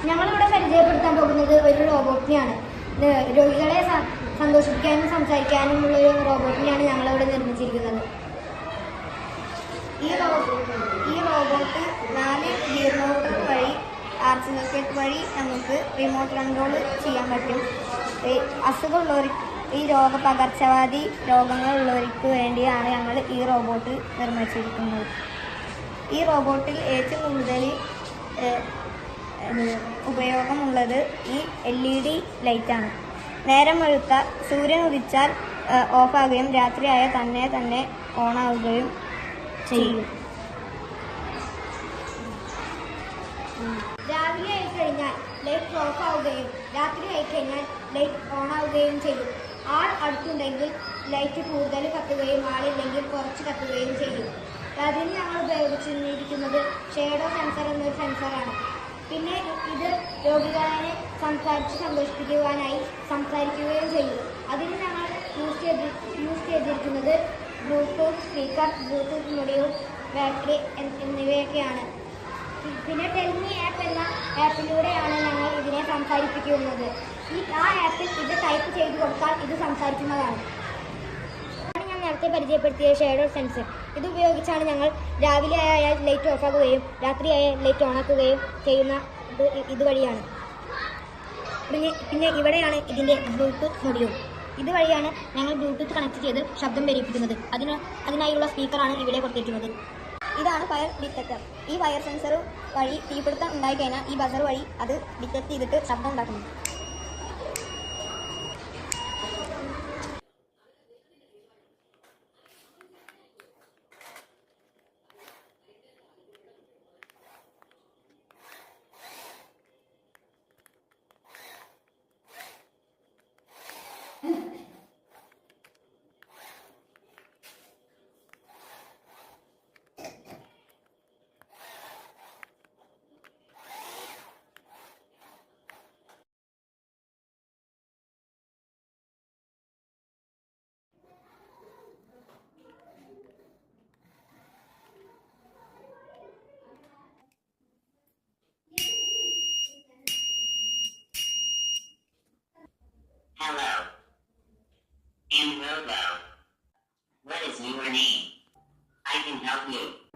ഞങ്ങളിവിടെ പരിചയപ്പെടുത്താൻ പോകുന്നത് ഒരു റോബോട്ടിനെയാണ്. രോഗികളെ സന്തോഷിപ്പിക്കാനും സംസാരിക്കാനുമുള്ള ഒരു റോബോട്ടിനെയാണ് ഞങ്ങളിവിടെ നിർമ്മിച്ചിരിക്കുന്നത്. ഈ റോബോട്ട് 4 ഗിയർ മോട്ടർ വഴി ആർച്ച് വഴി നമുക്ക് റിമോട്ട് കൺട്രോൾ ചെയ്യാൻ പറ്റും. അസുഖമുള്ളവർക്ക് ഈ പകർച്ചവ്യാധി രോഗങ്ങളുള്ളവർക്ക് വേണ്ടിയാണ് ഞങ്ങൾ ഈ റോബോട്ട് നിർമ്മിച്ചിരിക്കുന്നത്. ഈ റോബോട്ടിൽ ഏറ്റവും കൂടുതൽ ഉപയോഗമുള്ളത് ഈ LED ലൈറ്റാണ്. നേരം വെളുത്താൽ സൂര്യൻ ഉദിച്ചാൽ ഓഫാകുകയും രാത്രിയായ തന്നെ ഓണാവുകയും ചെയ്യും. രാവിലെ ആയിക്കഴിഞ്ഞാൽ ലൈറ്റ് ഓഫ് ആവുകയും രാത്രി ആയിക്കഴിഞ്ഞാൽ ലൈറ്റ് ഓൺ ആവുകയും ചെയ്യും. ആൾ അടുത്തുണ്ടെങ്കിൽ ലൈറ്റ് കൂടുതൽ കത്തുകയും ആളില്ലെങ്കിൽ കുറച്ച് കത്തുകയും ചെയ്യും. അതിന് ഞങ്ങൾ ഉപയോഗിച്ചിരിക്കുന്നത് ഷേഡോ സെൻസർ എന്നൊരു സെൻസറാണ്. പിന്നെ ഇത് രോഗികളെ സംസാരിച്ച് സന്തോഷിപ്പിക്കുവാനായി സംസാരിക്കുകയും ചെയ്യും. അതിന് ഞങ്ങൾ യൂസ് ചെയ്തിരിക്കുന്നത് Bluetooth speaker, Bluetooth module, battery എന്നിവയൊക്കെയാണ്. പിന്നെ ടെൽമി ആപ്പ് എന്ന ആപ്പിലൂടെയാണ് ഞങ്ങൾ ഇതിനെ സംസാരിപ്പിക്കുന്നത്. ആ ആപ്പിൽ ഇത് ടൈപ്പ് ചെയ്ത് കൊടുത്താൽ ഇത് സംസാരിക്കുന്നതാണ്. ഞാൻ നേരത്തെ പരിചയപ്പെടുത്തിയ ഷേഡോ സെൻസർ. ഇത് ഉപയോഗിച്ചാണ് ഞങ്ങൾ രാവിലെ ആയാൽ ലൈറ്റ് ഓഫാക്കുകയും രാത്രിയായാൽ ലൈറ്റ് ഓണാക്കുകയും ചെയ്യുന്ന ഇതുവഴിയാണ്. പിന്നെ ഇവിടെയാണ് ഇതിൻ്റെ ബ്ലൂടൂത്ത് മൊഡ്യൂൾ. ഇതുവഴിയാണ് ഞങ്ങൾ ബ്ലൂടൂത്ത് കണക്ട് ചെയ്ത് ശബ്ദം വരിപ്പിക്കുന്നത്. അതിനായുള്ള സ്പീക്കറാണ് ഇവിടെ കൊടുത്തിരിക്കുന്നത്. ഇതാണ് ഫയർ ഡിറ്റക്ടർ. ഈ ഫയർ സെൻസർ വഴി തീപിടുത്തം ഉണ്ടായിക്കഴിഞ്ഞാൽ ഈ ബസർ വഴി അത് ഡിറ്റക്ട് ചെയ്തിട്ട് ശബ്ദം ഉണ്ടാക്കുന്നു. Hello. I'm Robo. What is your name? I can help you.